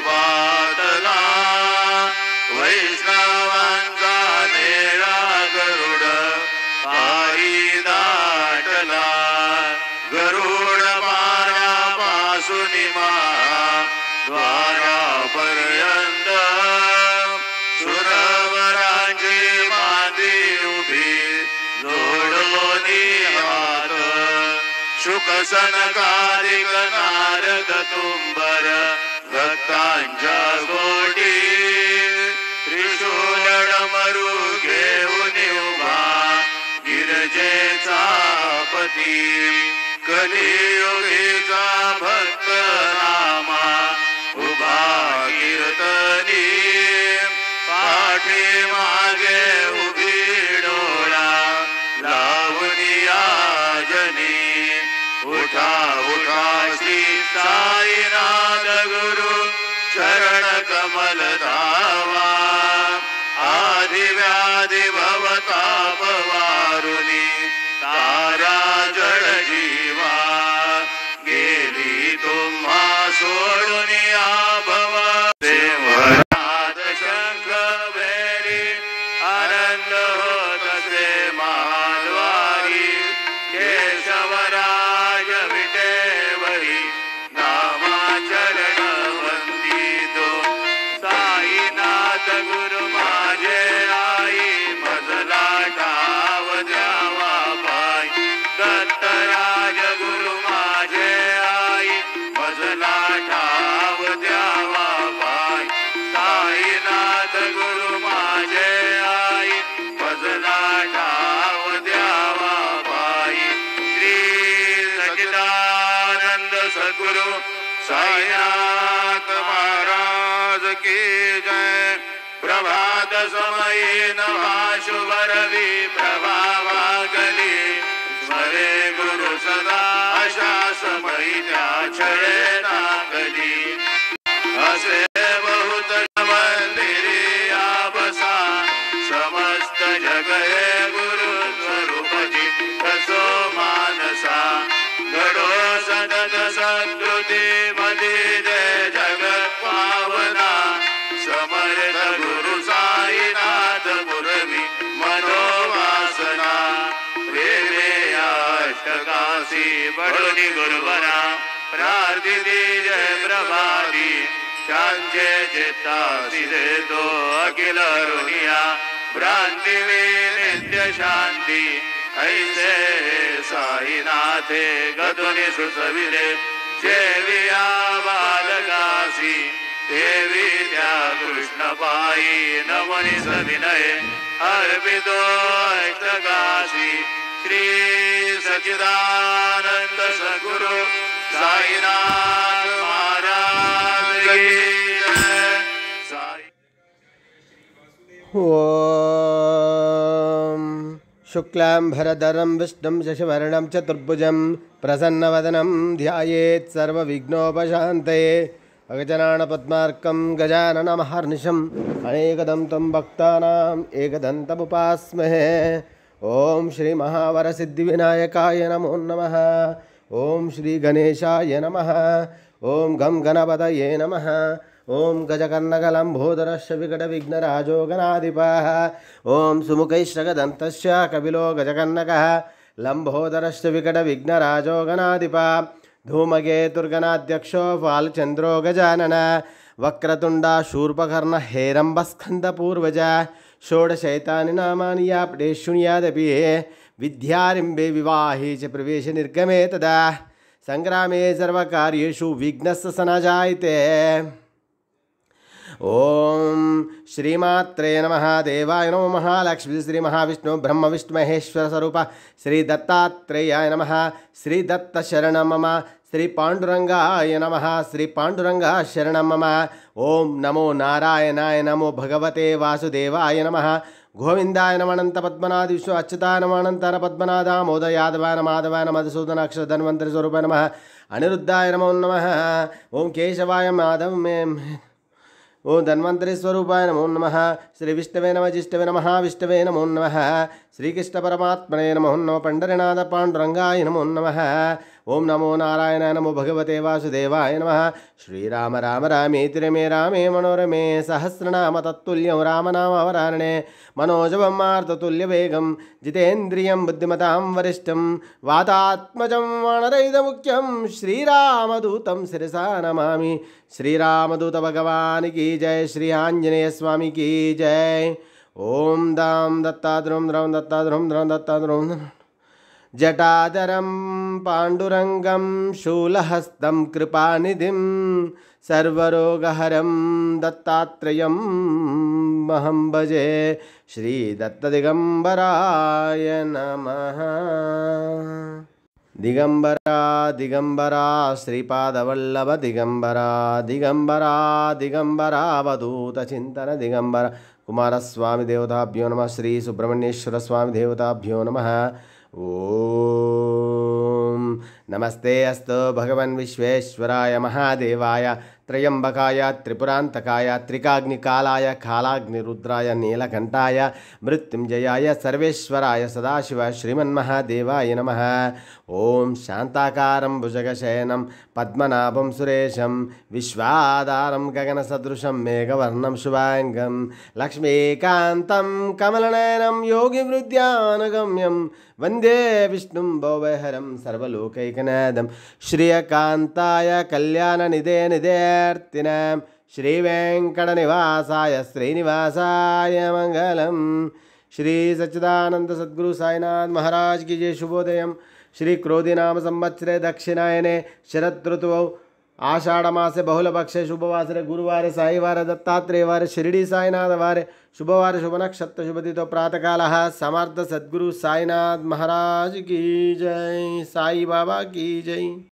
पातला वैष्णवांचा नेळा गरुड पायी दाटला गरुड पारापासून द्वारापर्यंत सुरवरांची मांदी उभी जोडोनी हात शुक सनकादिक नारद तुंबर भक्तांच्या गोटी त्रिशूल डमरू घेऊन उभा गिरजेचा पती कलियुगीचा भक्त रामा उभा कीर्तनी पाठी मागे उभी डोळा लावनिया जनी उठा उठा श्री साईनाथ गुरु चरण कमल धावा आदि व्याधि भवताप वारुनी तारा जड जीवा गेली तुम्हा सोडून भव देवनाद शंख बेरी आनंद होत से महाद्वारी केशवराज विटेवरी नामाचरण वंदितो साईनाथ गुरु माझे आई मजला ठाव द्यावा पाय दत्तराज गुरु माझे आई मजला ठाव द्यावा पाय साईनाथ गुरु माझे आई मजला ठाव द्यावा पाय श्री सच्चिदानंद सद्गुरु साईनाथ महाराज की जय। प्रभात समये नवा शुभ रवि प्रभावा गली स्मरे गुरु सदा अशा समयी त्या छळे नागली असे बहुत मंदिरी बसा समस्त जग हे गुरु स्वरूपजी कसो मानसा घडो सतत सद्गुती मधी जय जगत पावना समर्थ गुरु साईनाथ पुरवी मनोवासना प्रेमे अष्टकाशी बडोनी गुरुवरा प्रार्थिती जय प्रभाती शांचे चित्तासी देतो अखिल रुनिया भ्रांती वे नित्य शांती ऐसे साईनाथे गतुनी सुसविले जेविया बालकासी देवी त्या कृष्ण पायी नमनी सविनय अर्पितो अष्टकाशी श्री सच्चिदानंद सद्गुरु साईनाथ महाराज की जय। ओम शुक्लांभरधरं विष्णुं शशिवर्णं चतुर्भुजं प्रसन्नवदनं ध्यायेत् सर्वविघ्नोपशान्तये अगजाननपद्मार्कं गजाननमहर्निशम् अनेकदं तं भक्तानाम् एकदन्तमुपास्महे। ओम श्री महावरसिद्धिविनायकाय नमो नमः। ओम श्री गणेशाय नमः। ओम गं गणपतये नमः। ओम गजकर्णकलम्बोदरस्य विकटविघ्नराजो गणाधिपः। ओम सुमुखैश्रगदन्तस्य कपिलो गजकर्णकः लम्बोदरस्य विकटविघ्नराजो गणाधिपः। धूमकेतुर्गणाध्यक्षो फालचन्द्रो गजानन वक्रतुण्डा शूर्पकर्ण हेरम्बस्कन्धपूर्वज षोडशैतानि नामानि या पठे शृणुयादपि विद्यारम्भे विवाहे च प्रवेशे निर्गमे तदा संग्रामे सर्वकार्येषु विघ्नस्य न जायते। ओम श्रीमात्रे नमः। देवाय नमो महालक्ष्मी श्री महाविष्णु ब्रह्म विष्णु महेश्वर स्वरूप श्री दत्तात्रेयाय नमः। श्री दत्त शरणं मम। श्री पांडुरंगाय नमः। श्री पांडुरंगा शरणं मम। ओम नमो नारायणाय नमो भगवते वासुदेवाय नमः। गोविंदाय नमः। अनंत पद्मनाथ विष्णु अच्युताय नमः। अनंतान पद्मनाथ दामोदर यादवाय नमः। माधवाय नमः। मधुसूदन अक्षर धन्वंतरि स्वरूपाय नमः। अनिरुद्धाय नमो नमः। ओम केशवाय माधव में ओम धन्वंतरि स्वरूपाय नमो नमः। श्री विष्णवे नमः। जिष्णवे नमः। विष्णवे नमो नमः। श्री कृष्ण परमात्मने नमो नमः। पंडरीनाथ पांडुरंगाय नमो नमः। ओम नमो नारायणाय नमो भगवते वासुदेवाय नमः। श्रीराम राम रामेति रमे रामे मनोरमे सहस्रनाम तत्तुल्यं रामनामावरानने मनोजवं मारुततुल्यवेगं जितेन्द्रियं बुद्धिमतां वरिष्ठं वातात्मजं वानरैदमुख्यं श्रीरामदूतं शिरसा नमामि। श्रीरामदूत भगवान की जय। श्री आंजनेय स्वामी की जय। ओम दाम दत्ताद्रुम द्रम दत्ताद्रुम द्रम दत्ताद्रुम जटाधरं पाण्डुरंगं शूलहस्तं कृपानिधिं सर्वरोगहरं दत्तात्रेयं महं भजे। श्री दत्तदिगंबराय नमः। दिगंबरा दिगंबरा श्रीपादवल्लभ दिगंबरा दिगंबरा दिगंबरा अवधूत चिंतन दिगंबरा कुमारस्वामी देवताभ्यो नमः। श्री सुब्रह्मण्येश्वर स्वामी देवताभ्यो नमः। ओम नमस्ते अस्तु भगवन् विश्वेश्वराय महादेवाय त्रयंबकाय त्रिपुरांतकाय त्रिकाग्निकालाय कालाग्निरुद्राय नीलकंठाय मृत्युंजयाय सर्वेश्वराय सदाशिवाय श्रीमन्महादेवाय नमः। ओम शांताकारं भुजगशयनं पद्मनाभं सुरेशं विश्वाधारं गगनसदृशं मेघवर्णं शुभांगं लक्ष्मीकान्तं कमलनयनं योगिवृद्ध्यानुगम्यं वन्दे विष्णुं भवभयहरं सर्वलोकैकनाथं। श्रियकान्ताय कल्याणनिधे निधेऽर्थिनां श्रीवेङ्कटनिवासाय श्रीनिवासाय मंगलम। श्री सच्चिदानंद सद्गुरु साईनाथ महाराज की जय। शुभोदयं। श्री क्रोधी नाम संवत्सरे दक्षिणायने शरद ऋतुवौ आषाढ़मासे बहुलपक्षे शुभवासरे गुरुवारे साईवारे दत्तात्रेयवारे शिरडी साईनाथ वारे शुभवारे शुभ नक्षत्र शुभतिथौ प्रातःकालः। समर्थ सद्गुरु साईनाथ महाराज की जय। साई बाबा की जय।